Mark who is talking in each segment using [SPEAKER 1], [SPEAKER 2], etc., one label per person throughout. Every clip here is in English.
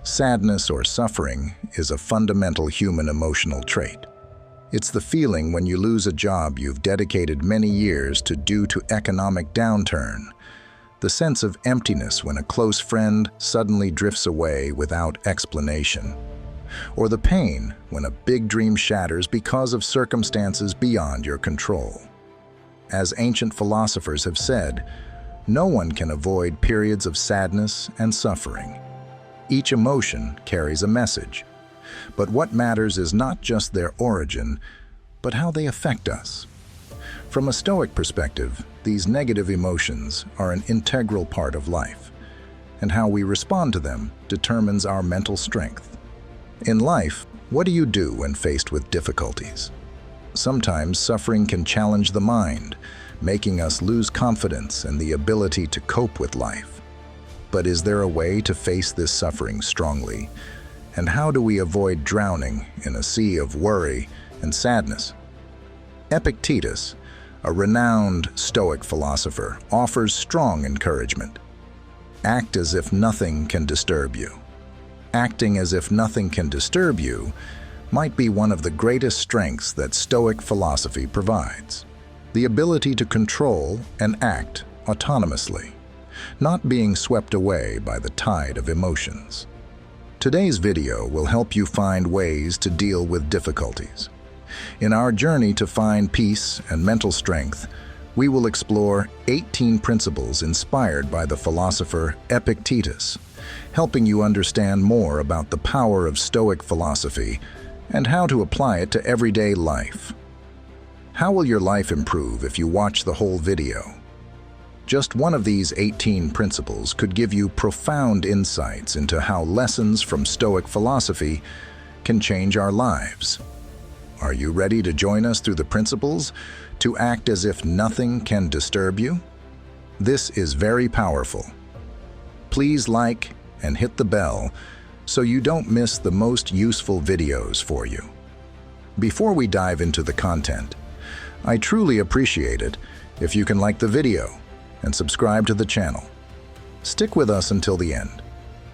[SPEAKER 1] Sadness or suffering is a fundamental human emotional trait. It's the feeling when you lose a job you've dedicated many years to due to economic downturn, the sense of emptiness when a close friend suddenly drifts away without explanation, or the pain when a big dream shatters because of circumstances beyond your control. As ancient philosophers have said, no one can avoid periods of sadness and suffering. Each emotion carries a message, but what matters is not just their origin, but how they affect us. From a Stoic perspective, these negative emotions are an integral part of life, and how we respond to them determines our mental strength. In life, what do you do when faced with difficulties? Sometimes suffering can challenge the mind, making us lose confidence and the ability to cope with life. But is there a way to face this suffering strongly? And how do we avoid drowning in a sea of worry and sadness? Epictetus, a renowned Stoic philosopher, offers strong encouragement. Act as if nothing can disturb you. Acting as if nothing can disturb you might be one of the greatest strengths that Stoic philosophy provides. The ability to control and act autonomously, not being swept away by the tide of emotions. Today's video will help you find ways to deal with difficulties. In our journey to find peace and mental strength, we will explore 18 principles inspired by the philosopher Epictetus, helping you understand more about the power of Stoic philosophy and how to apply it to everyday life. How will your life improve if you watch the whole video? Just one of these 18 principles could give you profound insights into how lessons from Stoic philosophy can change our lives. Are you ready to join us through the principles to act as if nothing can disturb you? This is very powerful. Please like and hit the bell so you don't miss the most useful videos for you. Before we dive into the content, I truly appreciate it if you can like the video and subscribe to the channel. Stick with us until the end,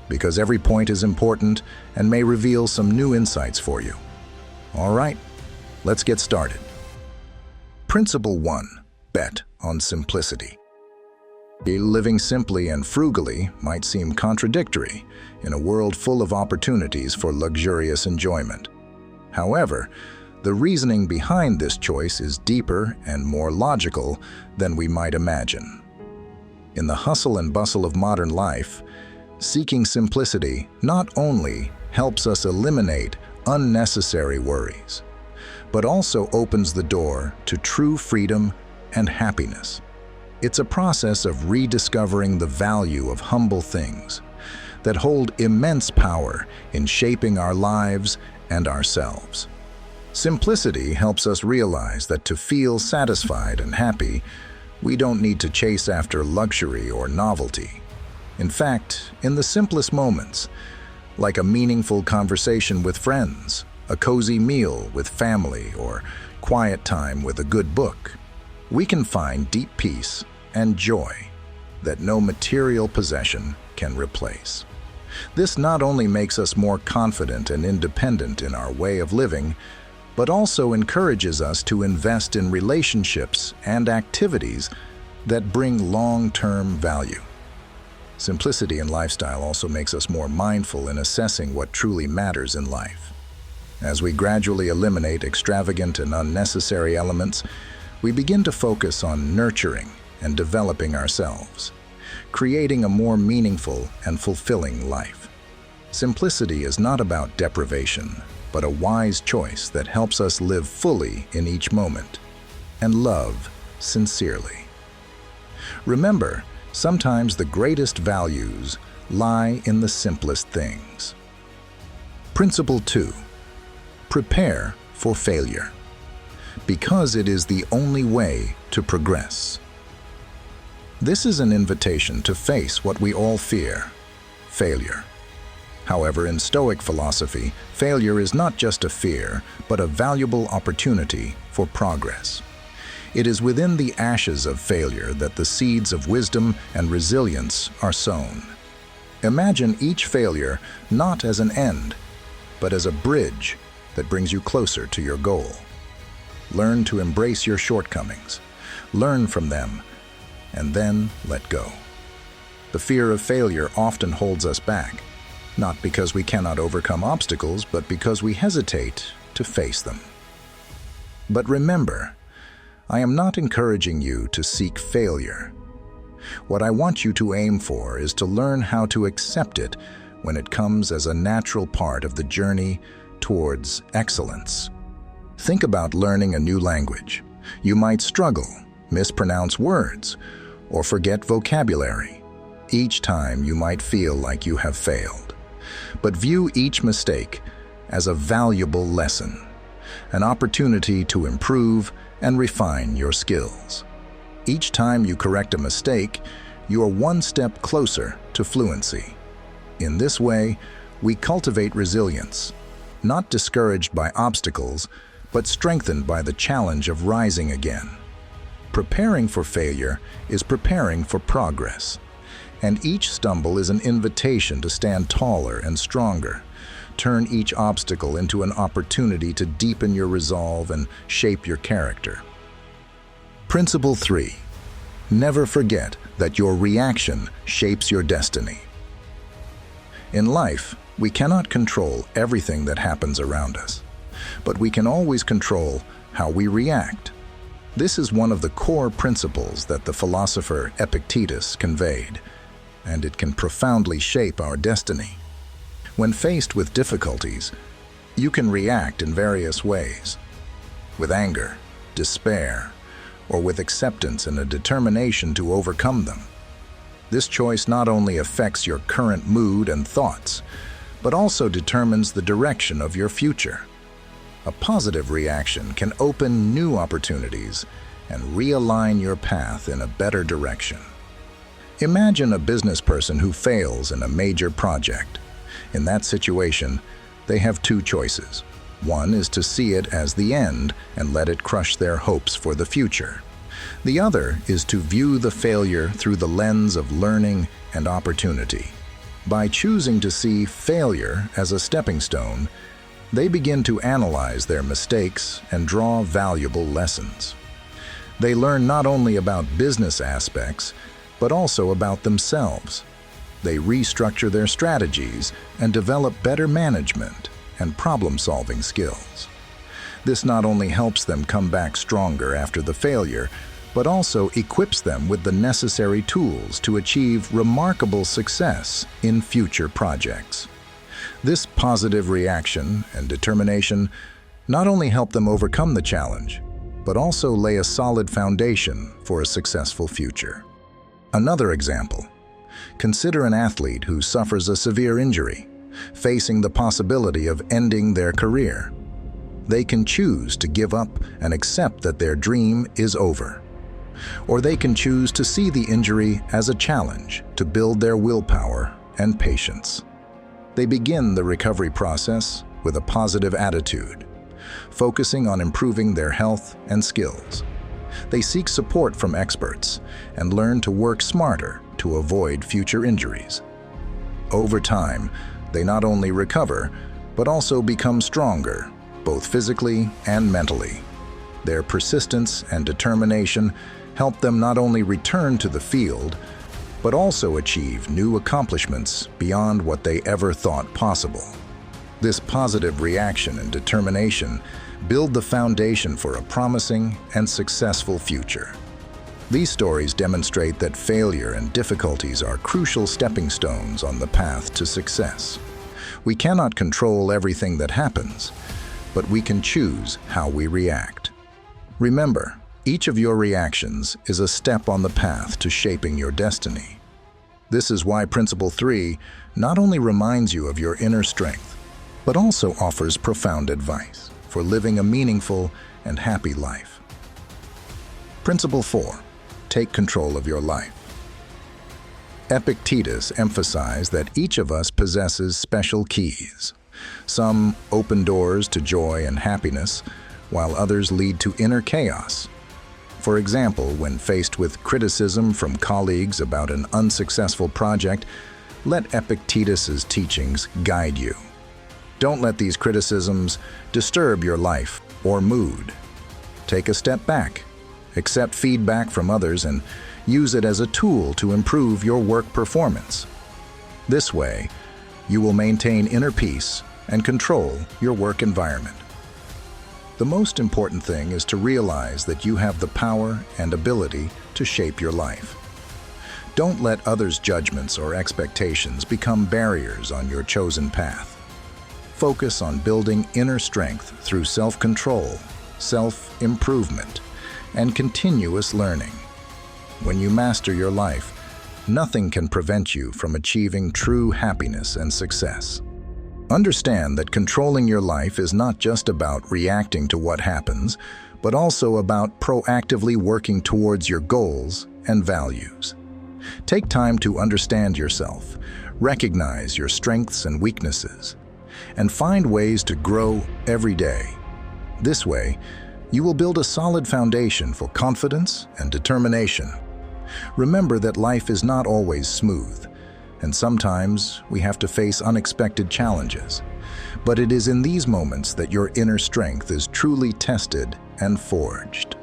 [SPEAKER 1] because every point is important and may reveal some new insights for you. All right, let's get started. Principle 1. Bet on simplicity. Living simply and frugally might seem contradictory in a world full of opportunities for luxurious enjoyment. However, the reasoning behind this choice is deeper and more logical than we might imagine. In the hustle and bustle of modern life, seeking simplicity not only helps us eliminate unnecessary worries, but also opens the door to true freedom and happiness. It's a process of rediscovering the value of humble things that hold immense power in shaping our lives and ourselves. Simplicity helps us realize that to feel satisfied and happy, we don't need to chase after luxury or novelty. In fact, in the simplest moments, like a meaningful conversation with friends, a cozy meal with family, or quiet time with a good book, we can find deep peace and joy that no material possession can replace. This not only makes us more confident and independent in our way of living, but also encourages us to invest in relationships and activities that bring long-term value. Simplicity in lifestyle also makes us more mindful in assessing what truly matters in life. As we gradually eliminate extravagant and unnecessary elements, we begin to focus on nurturing and developing ourselves, creating a more meaningful and fulfilling life. Simplicity is not about deprivation, but a wise choice that helps us live fully in each moment and love sincerely. Remember, sometimes the greatest values lie in the simplest things. Principle 2. Prepare for failure, because it is the only way to progress. This is an invitation to face what we all fear: failure. However, in Stoic philosophy, failure is not just a fear, but a valuable opportunity for progress. It is within the ashes of failure that the seeds of wisdom and resilience are sown. Imagine each failure not as an end, but as a bridge that brings you closer to your goal. Learn to embrace your shortcomings, learn from them, and then let go. The fear of failure often holds us back, not because we cannot overcome obstacles, but because we hesitate to face them. But remember, I am not encouraging you to seek failure. What I want you to aim for is to learn how to accept it when it comes as a natural part of the journey towards excellence. Think about learning a new language. You might struggle, mispronounce words, or forget vocabulary. Each time you might feel like you have failed. But view each mistake as a valuable lesson, an opportunity to improve and refine your skills. Each time you correct a mistake, you are one step closer to fluency. In this way, we cultivate resilience, not discouraged by obstacles, but strengthened by the challenge of rising again. Preparing for failure is preparing for progress, and each stumble is an invitation to stand taller and stronger. Turn each obstacle into an opportunity to deepen your resolve and shape your character. Principle 3. Never forget that your reaction shapes your destiny. In life, we cannot control everything that happens around us, but we can always control how we react. This is one of the core principles that the philosopher Epictetus conveyed, and it can profoundly shape our destiny. When faced with difficulties, you can react in various ways, with anger, despair, or with acceptance and a determination to overcome them. This choice not only affects your current mood and thoughts, but also determines the direction of your future. A positive reaction can open new opportunities and realign your path in a better direction. Imagine a business person who fails in a major project. In that situation, they have two choices. One is to see it as the end and let it crush their hopes for the future. The other is to view the failure through the lens of learning and opportunity. By choosing to see failure as a stepping stone, they begin to analyze their mistakes and draw valuable lessons. They learn not only about business aspects, but also about themselves. They restructure their strategies and develop better management and problem-solving skills. This not only helps them come back stronger after the failure, but also equips them with the necessary tools to achieve remarkable success in future projects. This positive reaction and determination not only help them overcome the challenge, but also lay a solid foundation for a successful future. Another example. Consider an athlete who suffers a severe injury, facing the possibility of ending their career. They can choose to give up and accept that their dream is over. Or they can choose to see the injury as a challenge to build their willpower and patience. They begin the recovery process with a positive attitude, focusing on improving their health and skills. They seek support from experts and learn to work smarter to avoid future injuries. Over time, they not only recover, but also become stronger, both physically and mentally. Their persistence and determination help them not only return to the field, but also achieve new accomplishments beyond what they ever thought possible. This positive reaction and determination build the foundation for a promising and successful future. These stories demonstrate that failure and difficulties are crucial stepping stones on the path to success. We cannot control everything that happens, but we can choose how we react. Remember, each of your reactions is a step on the path to shaping your destiny. This is why Principle 3 not only reminds you of your inner strength, but also offers profound advice for living a meaningful and happy life. Principle 4. Take control of your life. Epictetus emphasized that each of us possesses special keys. Some open doors to joy and happiness, while others lead to inner chaos. For example, when faced with criticism from colleagues about an unsuccessful project, Let Epictetus's teachings guide you. Don't let these criticisms disturb your life or mood. Take a step back, accept feedback from others, and use it as a tool to improve your work performance. This way, you will maintain inner peace and control your work environment. The most important thing is to realize that you have the power and ability to shape your life. Don't let others' judgments or expectations become barriers on your chosen path. Focus on building inner strength through self-control, self-improvement, and continuous learning. When you master your life, nothing can prevent you from achieving true happiness and success. Understand that controlling your life is not just about reacting to what happens, but also about proactively working towards your goals and values. Take time to understand yourself, recognize your strengths and weaknesses, and find ways to grow every day. This way, you will build a solid foundation for confidence and determination. Remember that life is not always smooth, and sometimes we have to face unexpected challenges. But it is in these moments that your inner strength is truly tested and forged.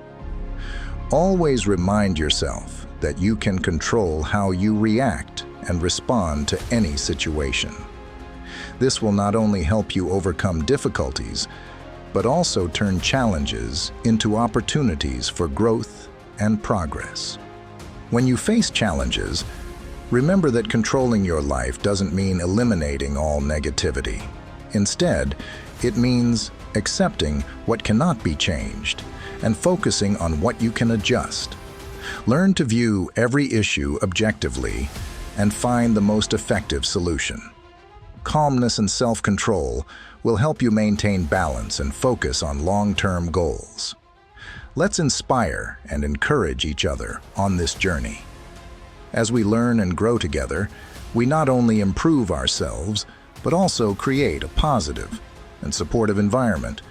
[SPEAKER 1] Always remind yourself that you can control how you react and respond to any situation. This will not only help you overcome difficulties, but also turn challenges into opportunities for growth and progress. When you face challenges, remember that controlling your life doesn't mean eliminating all negativity. Instead, it means accepting what cannot be changed and focusing on what you can adjust. Learn to view every issue objectively and find the most effective solution. Calmness and self-control will help you maintain balance and focus on long-term goals. Let's inspire and encourage each other on this journey. As we learn and grow together, we not only improve ourselves, but also create a positive and supportive environment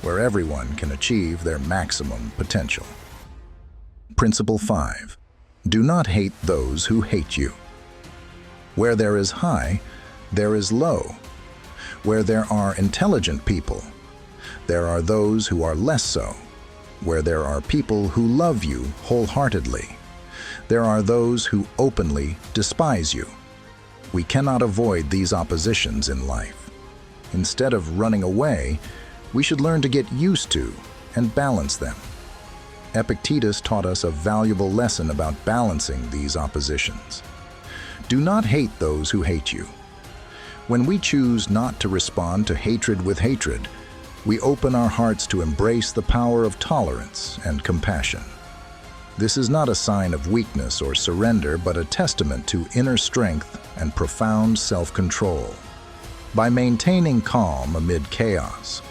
[SPEAKER 1] where everyone can achieve their maximum potential. Principle 5. Do not hate those who hate you. Where there is high, there is low. Where there are intelligent people, there are those who are less so. Where there are people who love you wholeheartedly, there are those who openly despise you. We cannot avoid these oppositions in life. Instead of running away, we should learn to get used to and balance them. Epictetus taught us a valuable lesson about balancing these oppositions. Do not hate those who hate you. When we choose not to respond to hatred with hatred, we open our hearts to embrace the power of tolerance and compassion. This is not a sign of weakness or surrender, but a testament to inner strength and profound self-control. By maintaining calm amid chaos,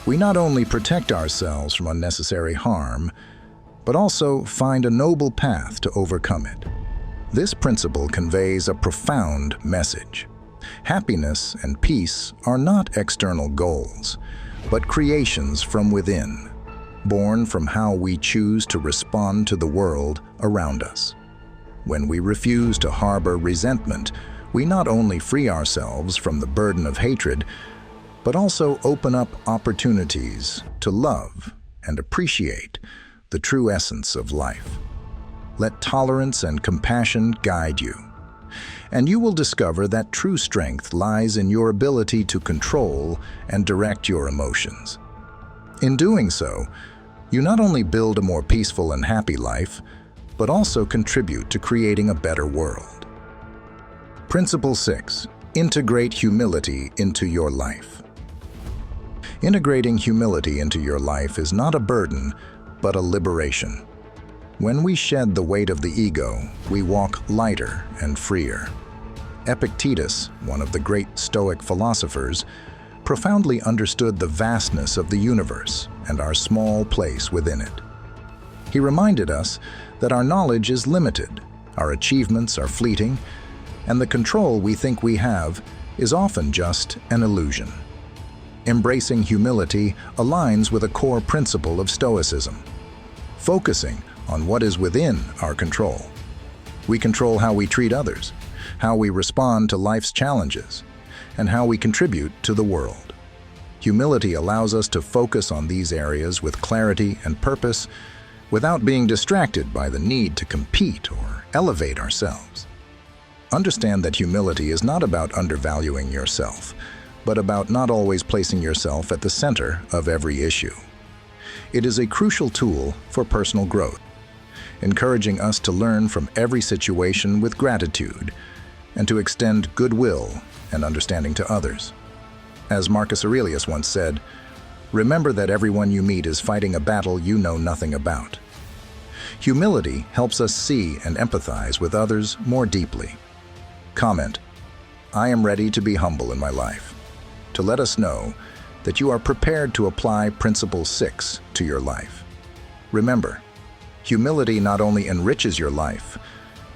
[SPEAKER 1] we not only protect ourselves from unnecessary harm, but also find a noble path to overcome it. This principle conveys a profound message. Happiness and peace are not external goals, but creations from within, born from how we choose to respond to the world around us. When we refuse to harbor resentment, we not only free ourselves from the burden of hatred, but also open up opportunities to love and appreciate the true essence of life. Let tolerance and compassion guide you, and you will discover that true strength lies in your ability to control and direct your emotions. In doing so, you not only build a more peaceful and happy life, but also contribute to creating a better world. Principle 6. Integrate humility into your life. Integrating humility into your life is not a burden, but a liberation. When we shed the weight of the ego, we walk lighter and freer. Epictetus, one of the great Stoic philosophers, profoundly understood the vastness of the universe and our small place within it. He reminded us that our knowledge is limited, our achievements are fleeting, and the control we think we have is often just an illusion. Embracing humility aligns with a core principle of Stoicism, focusing on what is within our control. We control how we treat others, how we respond to life's challenges, and how we contribute to the world. Humility allows us to focus on these areas with clarity and purpose without being distracted by the need to compete or elevate ourselves. Understand that humility is not about undervaluing yourself, but about not always placing yourself at the center of every issue. It is a crucial tool for personal growth, encouraging us to learn from every situation with gratitude and to extend goodwill and understanding to others. As Marcus Aurelius once said, "Remember that everyone you meet is fighting a battle you know nothing about." Humility helps us see and empathize with others more deeply. Comment: I am ready to be humble in my life, to let us know that you are prepared to apply Principle 6 to your life. Remember, humility not only enriches your life,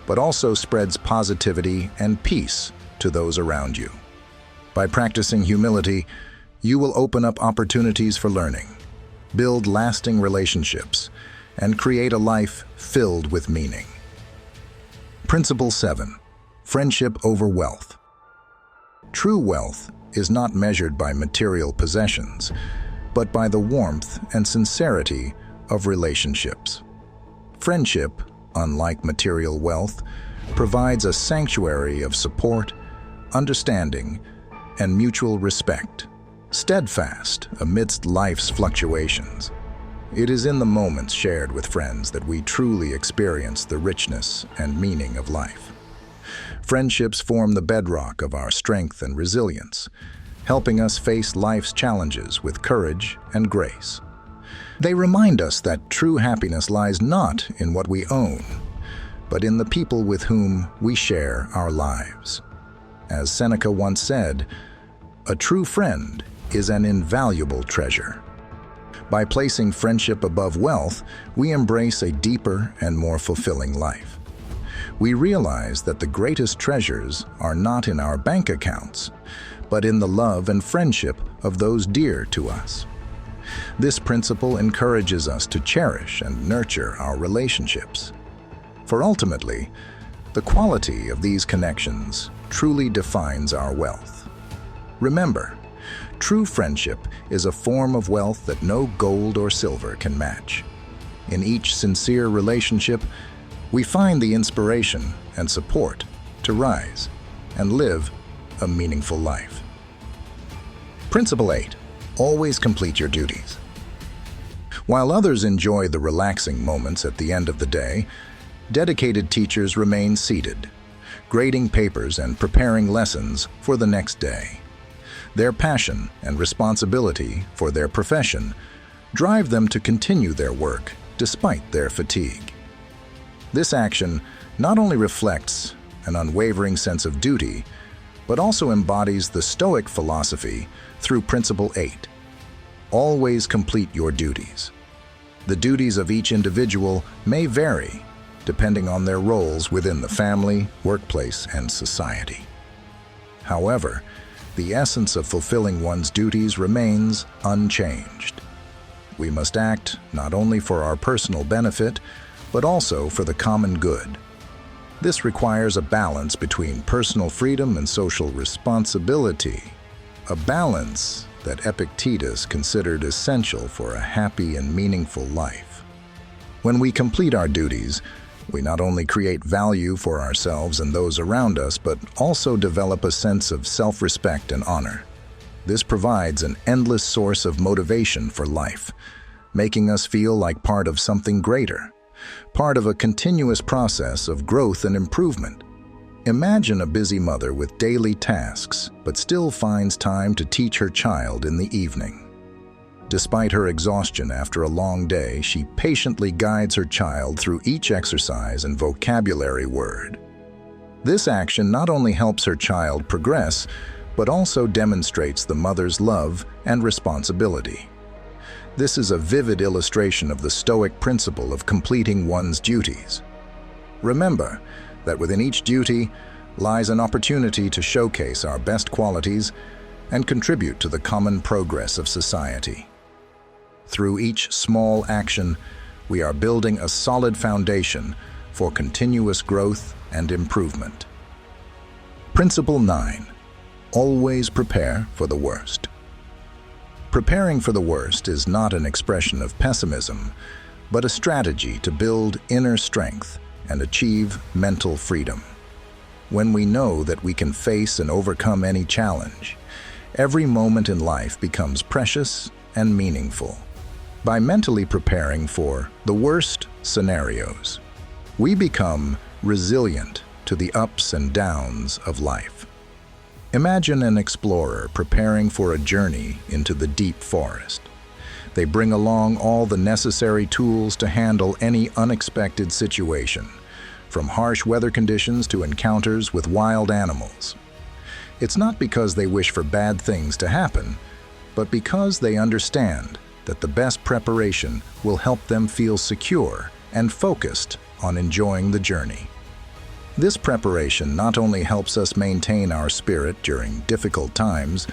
[SPEAKER 1] but also spreads positivity and peace to those around you. By practicing humility, you will open up opportunities for learning, build lasting relationships, and create a life filled with meaning. Principle 7. Friendship over wealth. True wealth is not measured by material possessions, but by the warmth and sincerity of relationships. Friendship, unlike material wealth, provides a sanctuary of support, understanding, and mutual respect, steadfast amidst life's fluctuations. It is in the moments shared with friends that we truly experience the richness and meaning of life. Friendships form the bedrock of our strength and resilience, helping us face life's challenges with courage and grace. They remind us that true happiness lies not in what we own, but in the people with whom we share our lives. As Seneca once said, "A true friend is an invaluable treasure." By placing friendship above wealth, we embrace a deeper and more fulfilling life. We realize that the greatest treasures are not in our bank accounts, but in the love and friendship of those dear to us. This principle encourages us to cherish and nurture our relationships. For ultimately, the quality of these connections truly defines our wealth. Remember, true friendship is a form of wealth that no gold or silver can match. In each sincere relationship, we find the inspiration and support to rise and live a meaningful life. Principle 8. Always complete your duties. While others enjoy the relaxing moments at the end of the day, dedicated teachers remain seated, grading papers and preparing lessons for the next day. Their passion and responsibility for their profession drive them to continue their work despite their fatigue. This action not only reflects an unwavering sense of duty, but also embodies the Stoic philosophy through Principle 8. Always complete your duties. The duties of each individual may vary depending on their roles within the family, workplace, and society. However, the essence of fulfilling one's duties remains unchanged. We must act not only for our personal benefit, but also for the common good. This requires a balance between personal freedom and social responsibility, a balance that Epictetus considered essential for a happy and meaningful life. When we complete our duties, we not only create value for ourselves and those around us, but also develop a sense of self-respect and honor. This provides an endless source of motivation for life, making us feel like part of something greater, part of a continuous process of growth and improvement. Imagine a busy mother with daily tasks, but still finds time to teach her child in the evening. Despite her exhaustion after a long day, she patiently guides her child through each exercise and vocabulary word. This action not only helps her child progress, but also demonstrates the mother's love and responsibility. This is a vivid illustration of the Stoic principle of completing one's duties. Remember that within each duty lies an opportunity to showcase our best qualities and contribute to the common progress of society. Through each small action, we are building a solid foundation for continuous growth and improvement. Principle 9. Always prepare for the worst. Preparing for the worst is not an expression of pessimism, but a strategy to build inner strength and achieve mental freedom. When we know that we can face and overcome any challenge, every moment in life becomes precious and meaningful. By mentally preparing for the worst scenarios, we become resilient to the ups and downs of life. Imagine an explorer preparing for a journey into the deep forest. They bring along all the necessary tools to handle any unexpected situation, from harsh weather conditions to encounters with wild animals. It's not because they wish for bad things to happen, but because they understand that the best preparation will help them feel secure and focused on enjoying the journey. This preparation not only helps us maintain our spirit during difficult times,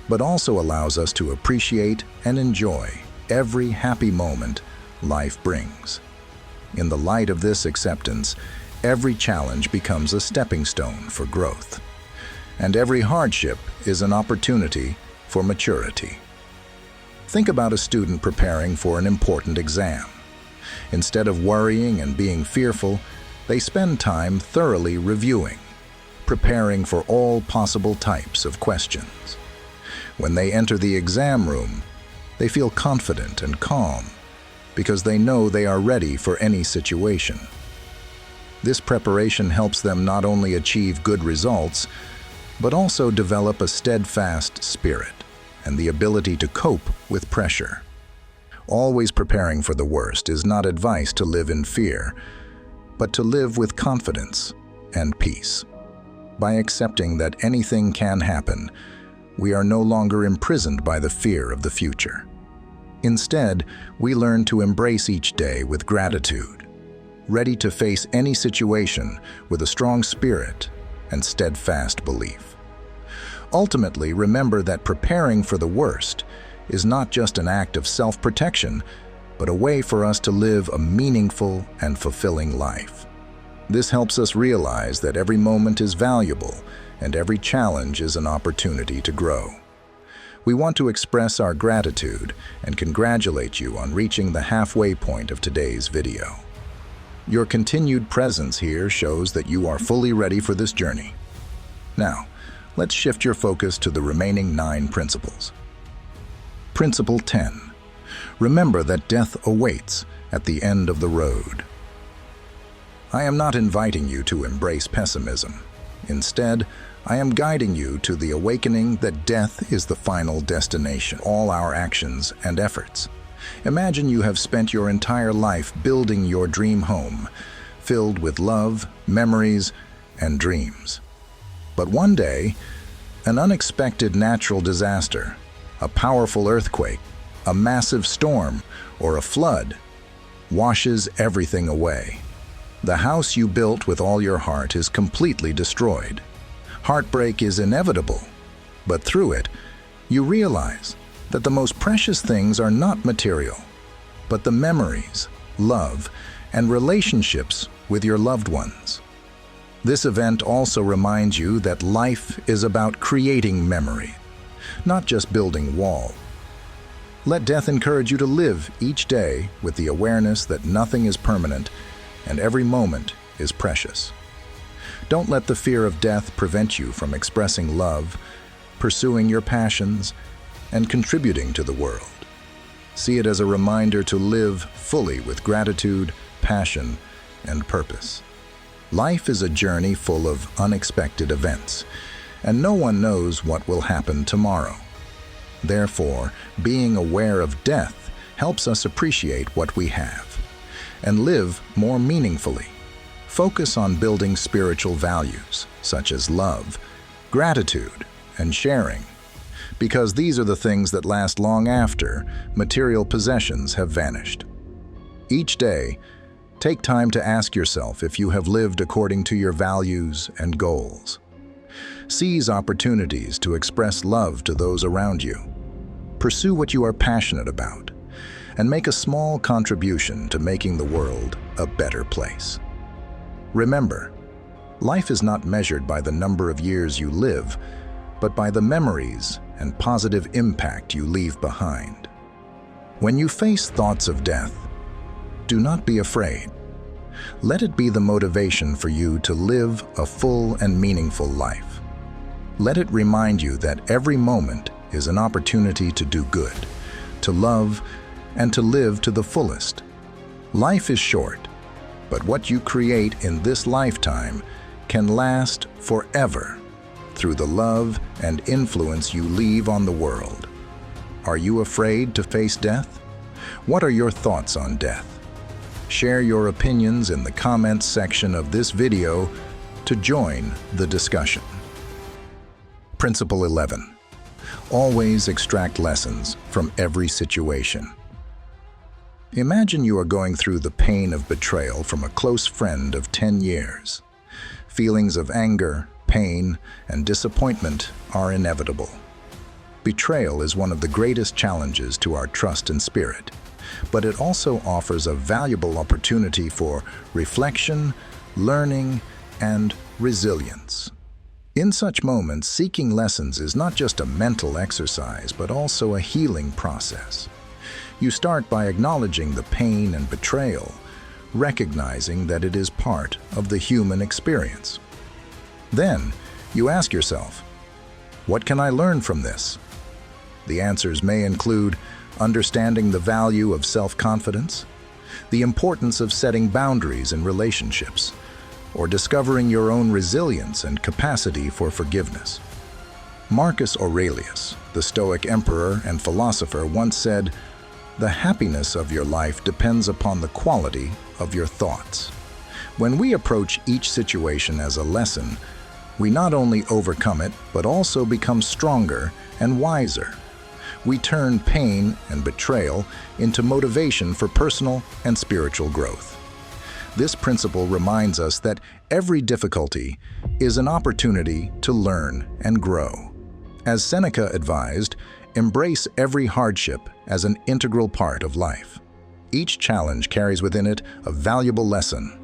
[SPEAKER 1] but also allows us to appreciate and enjoy every happy moment life brings. In the light of this acceptance, every challenge becomes a stepping stone for growth, and every hardship is an opportunity for maturity. Think about a student preparing for an important exam. Instead of worrying and being fearful, they spend time thoroughly reviewing, preparing for all possible types of questions. When they enter the exam room, they feel confident and calm because they know they are ready for any situation. This preparation helps them not only achieve good results, but also develop a steadfast spirit and the ability to cope with pressure. Always preparing for the worst is not advice to live in fear, but to live with confidence and peace. By accepting that anything can happen, we are no longer imprisoned by the fear of the future. Instead, we learn to embrace each day with gratitude, ready to face any situation with a strong spirit and steadfast belief. Ultimately, remember that preparing for the worst is not just an act of self-protection, but a way for us to live a meaningful and fulfilling life. This helps us realize that every moment is valuable and every challenge is an opportunity to grow. We want to express our gratitude and congratulate you on reaching the halfway point of today's video. Your continued presence here shows that you are fully ready for this journey. Now, let's shift your focus to the remaining 9 principles. Principle 10. Remember that death awaits at the end of the road. I am not inviting you to embrace pessimism. Instead, I am guiding you to the awakening that death is the final destination, all our actions and efforts. Imagine you have spent your entire life building your dream home, filled with love, memories, and dreams. But one day, an unexpected natural disaster, a powerful earthquake, a massive storm, or a flood, washes everything away. The house you built with all your heart is completely destroyed. Heartbreak is inevitable, but through it, you realize that the most precious things are not material, but the memories, love, and relationships with your loved ones. This event also reminds you that life is about creating memory, not just building walls. Let death encourage you to live each day with the awareness that nothing is permanent and every moment is precious. Don't let the fear of death prevent you from expressing love, pursuing your passions, and contributing to the world. See it as a reminder to live fully with gratitude, passion, and purpose. Life is a journey full of unexpected events, and no one knows what will happen tomorrow. Therefore, being aware of death helps us appreciate what we have and live more meaningfully. Focus on building spiritual values such as love, gratitude, and sharing, because these are the things that last long after material possessions have vanished. Each day, take time to ask yourself if you have lived according to your values and goals. Seize opportunities to express love to those around you. Pursue what you are passionate about, and make a small contribution to making the world a better place. Remember, Life is not measured by the number of years you live, but by the memories and positive impact you leave behind. When you face thoughts of death, do not be afraid. Let it be the motivation for you to live a full and meaningful life. Let it remind you that every moment is an opportunity to do good, to love, and to live to the fullest. Life is short, but what you create in this lifetime can last forever through the love and influence you leave on the world. Are you afraid to face death? What are your thoughts on death? Share your opinions in the comments section of this video to join the discussion. Principle 11. Always extract lessons from every situation. Imagine you are going through the pain of betrayal from a close friend of 10 years. Feelings of anger, pain, and disappointment are inevitable. Betrayal is one of the greatest challenges to our trust and spirit, but it also offers a valuable opportunity for reflection, learning, and resilience. In such moments, seeking lessons is not just a mental exercise, but also a healing process. You start by acknowledging the pain and betrayal, recognizing that it is part of the human experience. Then, you ask yourself, what can I learn from this? The answers may include understanding the value of self-confidence, the importance of setting boundaries in relationships, or discovering your own resilience and capacity for forgiveness. Marcus Aurelius, the Stoic emperor and philosopher, once said, "The happiness of your life depends upon the quality of your thoughts." When we approach each situation as a lesson, we not only overcome it, but also become stronger and wiser. We turn pain and betrayal into motivation for personal and spiritual growth. This principle reminds us that every difficulty is an opportunity to learn and grow. As Seneca advised, embrace every hardship as an integral part of life. Each challenge carries within it a valuable lesson,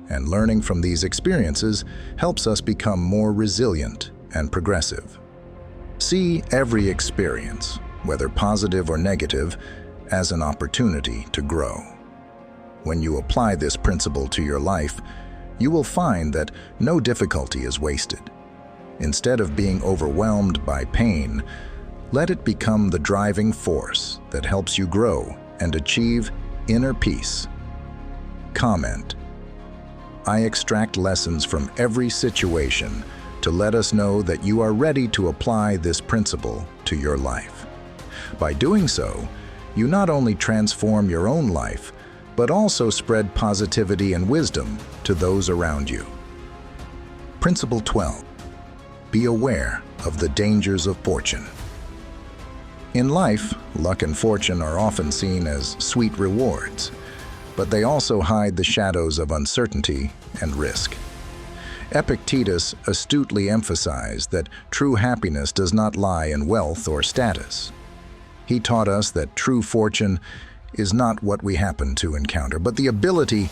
[SPEAKER 1] and learning from these experiences helps us become more resilient and progressive. See every experience, whether positive or negative, as an opportunity to grow. When you apply this principle to your life, you will find that no difficulty is wasted. Instead of being overwhelmed by pain, let it become the driving force that helps you grow and achieve inner peace. Comment: I extract lessons from every situation to let us know that you are ready to apply this principle to your life. By doing so, you not only transform your own life, but also spread positivity and wisdom to those around you. Principle 12. Be aware of the dangers of fortune. In life, luck and fortune are often seen as sweet rewards, but they also hide the shadows of uncertainty and risk. Epictetus astutely emphasized that true happiness does not lie in wealth or status. He taught us that true fortune is not what we happen to encounter, but the ability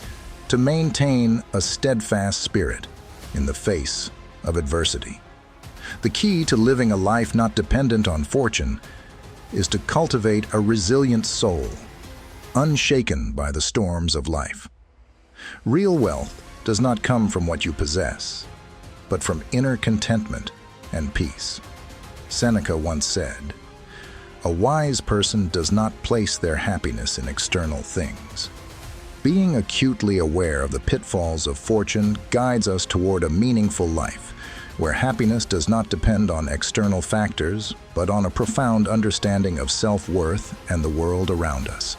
[SPEAKER 1] to maintain a steadfast spirit in the face of adversity. The key to living a life not dependent on fortune is to cultivate a resilient soul, unshaken by the storms of life. Real wealth does not come from what you possess, but from inner contentment and peace. Seneca once said, "A wise person does not place their happiness in external things." Being acutely aware of the pitfalls of fortune guides us toward a meaningful life, where happiness does not depend on external factors, but on a profound understanding of self-worth and the world around us.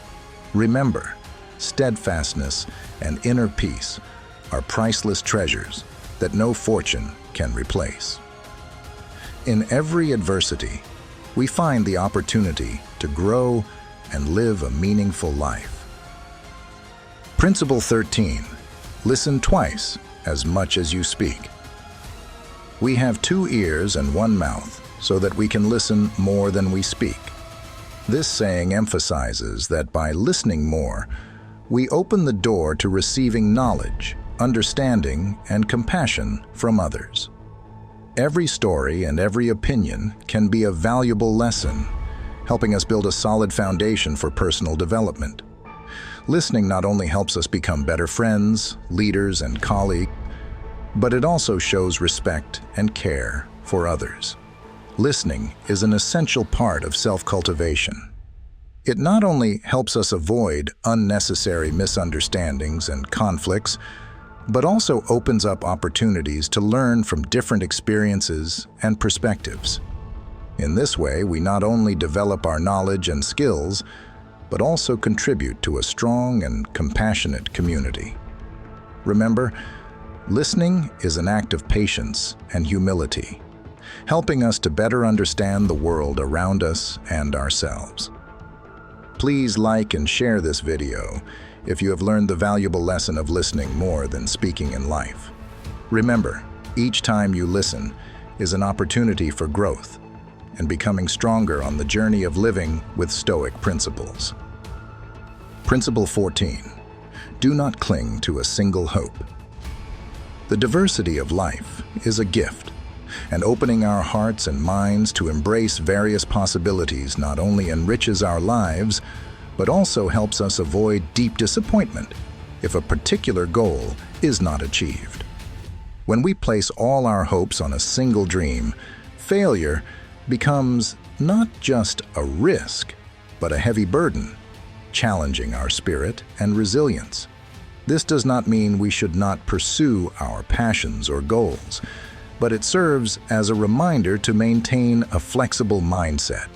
[SPEAKER 1] Remember, steadfastness and inner peace are priceless treasures that no fortune can replace. In every adversity, we find the opportunity to grow and live a meaningful life. Principle 13. Listen twice as much as you speak. We have 2 ears and 1 mouth so that we can listen more than we speak. This saying emphasizes that by listening more, we open the door to receiving knowledge, understanding, and compassion from others. Every story and every opinion can be a valuable lesson, helping us build a solid foundation for personal development. Listening not only helps us become better friends, leaders, and colleagues, but it also shows respect and care for others. Listening is an essential part of self-cultivation. It not only helps us avoid unnecessary misunderstandings and conflicts, but also opens up opportunities to learn from different experiences and perspectives. In this way, we not only develop our knowledge and skills, but also contribute to a strong and compassionate community. Remember, listening is an act of patience and humility, helping us to better understand the world around us and ourselves. Please like and share this video if you have learned the valuable lesson of listening more than speaking in life. Remember, each time you listen is an opportunity for growth and becoming stronger on the journey of living with Stoic principles. Principle 14. Do not cling to a single hope. The diversity of life is a gift, and opening our hearts and minds to embrace various possibilities not only enriches our lives, but also helps us avoid deep disappointment if a particular goal is not achieved. When we place all our hopes on a single dream, failure becomes not just a risk, but a heavy burden, challenging our spirit and resilience. This does not mean we should not pursue our passions or goals, but it serves as a reminder to maintain a flexible mindset,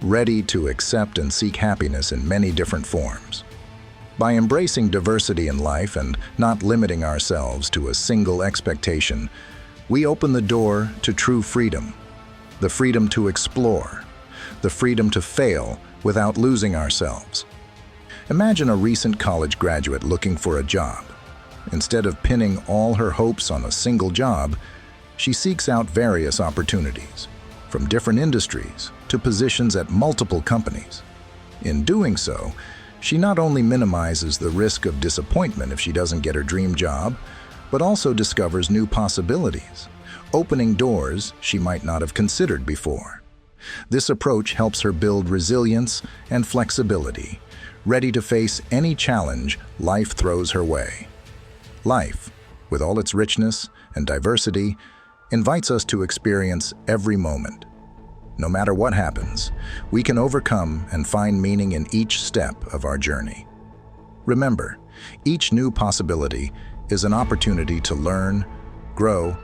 [SPEAKER 1] ready to accept and seek happiness in many different forms. By embracing diversity in life and not limiting ourselves to a single expectation, we open the door to true freedom, the freedom to explore, the freedom to fail without losing ourselves. Imagine a recent college graduate looking for a job. Instead of pinning all her hopes on a single job, she seeks out various opportunities, from different industries to positions at multiple companies. In doing so, she not only minimizes the risk of disappointment if she doesn't get her dream job, but also discovers new possibilities, opening doors she might not have considered before. This approach helps her build resilience and flexibility, ready to face any challenge life throws her way. Life, with all its richness and diversity, invites us to experience every moment. No matter what happens, we can overcome and find meaning in each step of our journey. Remember, each new possibility is an opportunity to learn, grow,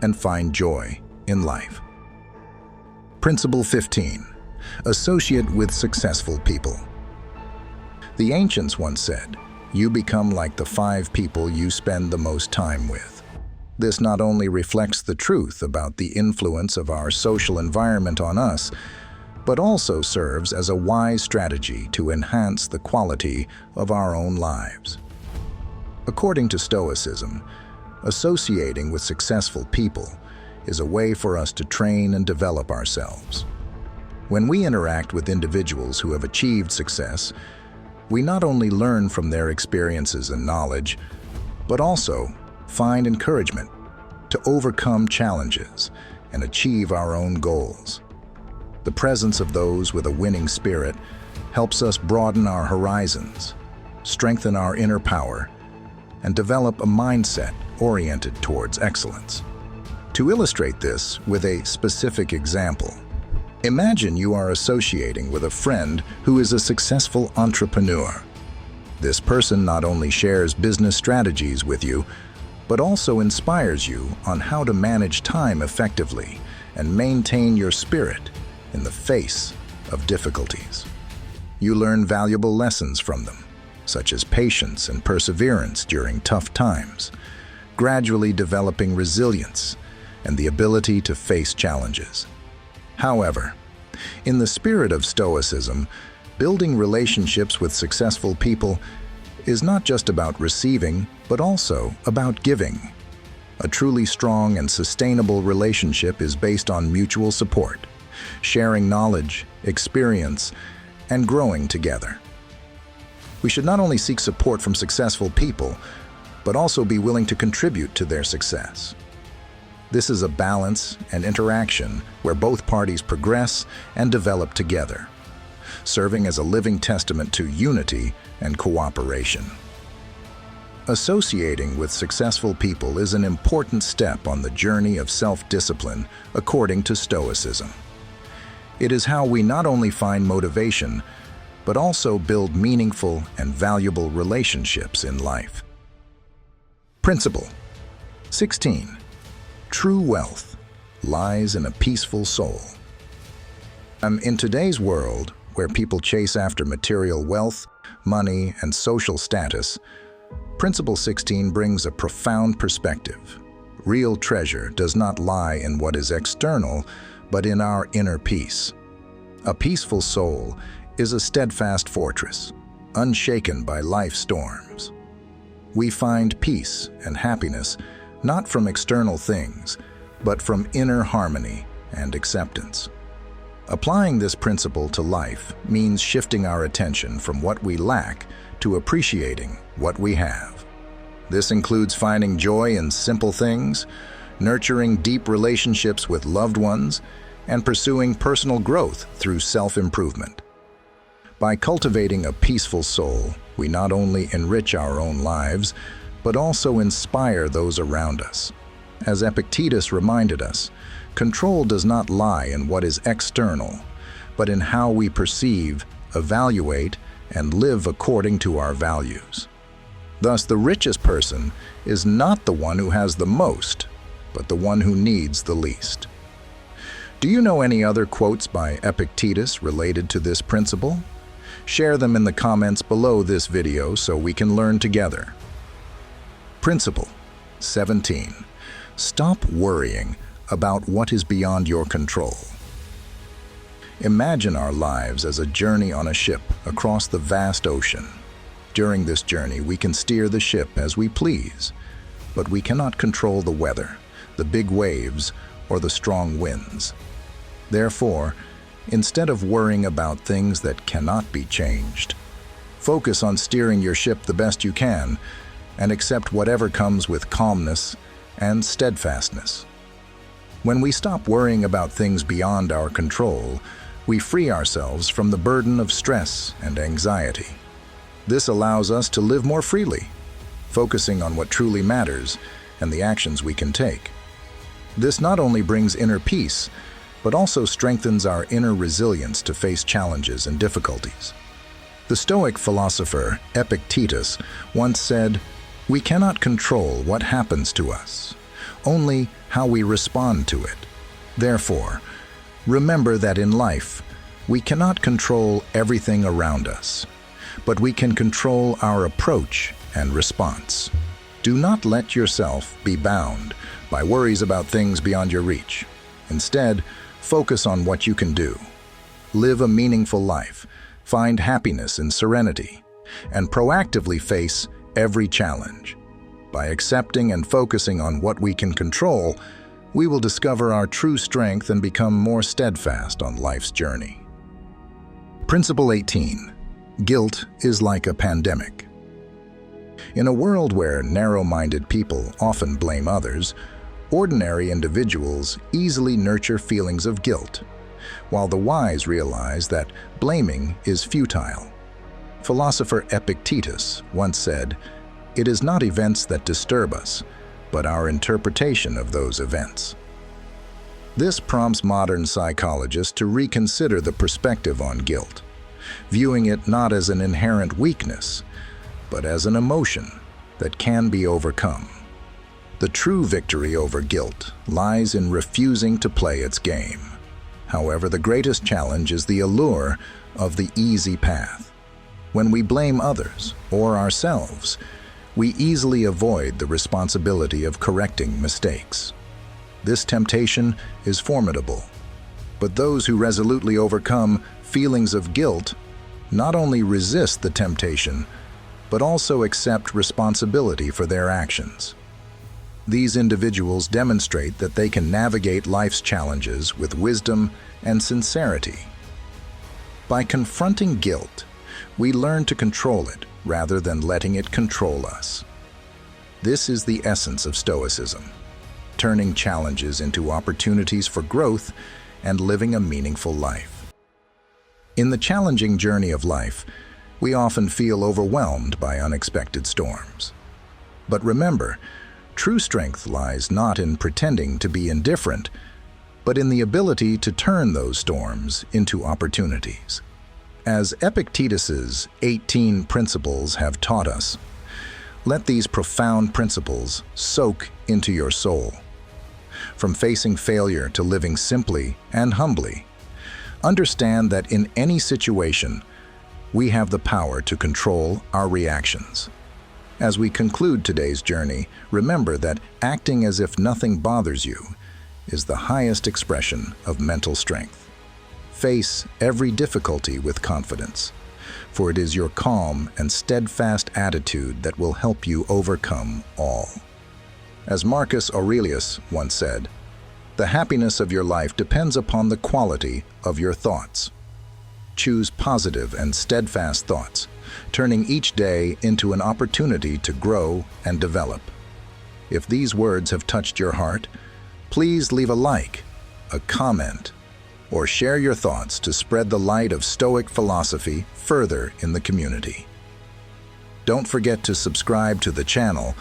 [SPEAKER 1] and find joy in life. Principle 15. Associate with successful people. The ancients once said, "You become like the 5 people you spend the most time with." This not only reflects the truth about the influence of our social environment on us, but also serves as a wise strategy to enhance the quality of our own lives. According to Stoicism, associating with successful people is a way for us to train and develop ourselves. When we interact with individuals who have achieved success, we not only learn from their experiences and knowledge, but also find encouragement to overcome challenges and achieve our own goals. The presence of those with a winning spirit helps us broaden our horizons, strengthen our inner power, and develop a mindset oriented towards excellence. To illustrate this with a specific example, imagine you are associating with a friend who is a successful entrepreneur. This person not only shares business strategies with you, but also inspires you on how to manage time effectively and maintain your spirit in the face of difficulties. You learn valuable lessons from them, such as patience and perseverance during tough times, gradually developing resilience and the ability to face challenges. However, in the spirit of Stoicism, building relationships with successful people is not just about receiving, but also about giving. A truly strong and sustainable relationship is based on mutual support, sharing knowledge, experience, and growing together. We should not only seek support from successful people, but also be willing to contribute to their success. This is a balance and interaction where both parties progress and develop together, serving as a living testament to unity and cooperation. Associating with successful people is an important step on the journey of self-discipline, according to Stoicism. It is how we not only find motivation, but also build meaningful and valuable relationships in life. Principle 16. True wealth lies in a peaceful soul. In today's world, where people chase after material wealth, money, and social status, Principle 16 brings a profound perspective. Real treasure does not lie in what is external, but in our inner peace. A peaceful soul is a steadfast fortress, unshaken by life's storms. We find peace and happiness not from external things, but from inner harmony and acceptance. Applying this principle to life means shifting our attention from what we lack to appreciating what we have. This includes finding joy in simple things, nurturing deep relationships with loved ones, and pursuing personal growth through self-improvement. By cultivating a peaceful soul, we not only enrich our own lives, but also inspire those around us. As Epictetus reminded us, control does not lie in what is external, but in how we perceive, evaluate, and live according to our values. Thus, the richest person is not the one who has the most, but the one who needs the least. Do you know any other quotes by Epictetus related to this principle? Share them in the comments below this video so we can learn together. Principle 17. Stop worrying about what is beyond your control. Imagine our lives as a journey on a ship across the vast ocean. During this journey, we can steer the ship as we please, but we cannot control the weather, the big waves, or the strong winds. Therefore, instead of worrying about things that cannot be changed, focus on steering your ship the best you can and accept whatever comes with calmness and steadfastness. When we stop worrying about things beyond our control, we free ourselves from the burden of stress and anxiety. This allows us to live more freely, focusing on what truly matters and the actions we can take. This not only brings inner peace, but also strengthens our inner resilience to face challenges and difficulties. The Stoic philosopher Epictetus once said, "We cannot control what happens to us, only how we respond to it. Therefore, remember that in life, we cannot control everything around us, but we can control our approach and response. Do not let yourself be bound by worries about things beyond your reach. Instead, focus on what you can do. Live a meaningful life, find happiness in serenity, and proactively face every challenge. By accepting and focusing on what we can control, we will discover our true strength and become more steadfast on life's journey." Principle 18. Guilt is like a pandemic. In a world where narrow-minded people often blame others, ordinary individuals easily nurture feelings of guilt, while the wise realize that blaming is futile. Philosopher Epictetus once said, "It is not events that disturb us, but our interpretation of those events." This prompts modern psychologists to reconsider the perspective on guilt, viewing it not as an inherent weakness, but as an emotion that can be overcome. The true victory over guilt lies in refusing to play its game. However, the greatest challenge is the allure of the easy path. When we blame others or ourselves, we easily avoid the responsibility of correcting mistakes. This temptation is formidable, but those who resolutely overcome feelings of guilt not only resist the temptation, but also accept responsibility for their actions. These individuals demonstrate that they can navigate life's challenges with wisdom and sincerity. By confronting guilt, we learn to control it rather than letting it control us. This is the essence of Stoicism, turning challenges into opportunities for growth and living a meaningful life. In the challenging journey of life, we often feel overwhelmed by unexpected storms. But remember, true strength lies not in pretending to be indifferent, but in the ability to turn those storms into opportunities. As Epictetus's 18 principles have taught us, let these profound principles soak into your soul. From facing failure to living simply and humbly, understand that in any situation, we have the power to control our reactions. As we conclude today's journey, remember that acting as if nothing bothers you is the highest expression of mental strength. Face every difficulty with confidence, for it is your calm and steadfast attitude that will help you overcome all. As Marcus Aurelius once said, "The happiness of your life depends upon the quality of your thoughts." Choose positive and steadfast thoughts, turning each day into an opportunity to grow and develop. If these words have touched your heart, please leave a like, a comment, or share your thoughts to spread the light of Stoic philosophy further in the community. Don't forget to subscribe to the channel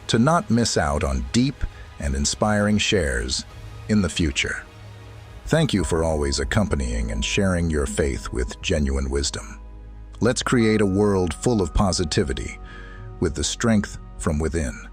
[SPEAKER 1] to not miss out on deep and inspiring shares in the future. Thank you for always accompanying and sharing your faith with genuine wisdom. Let's create a world full of positivity with the strength from within.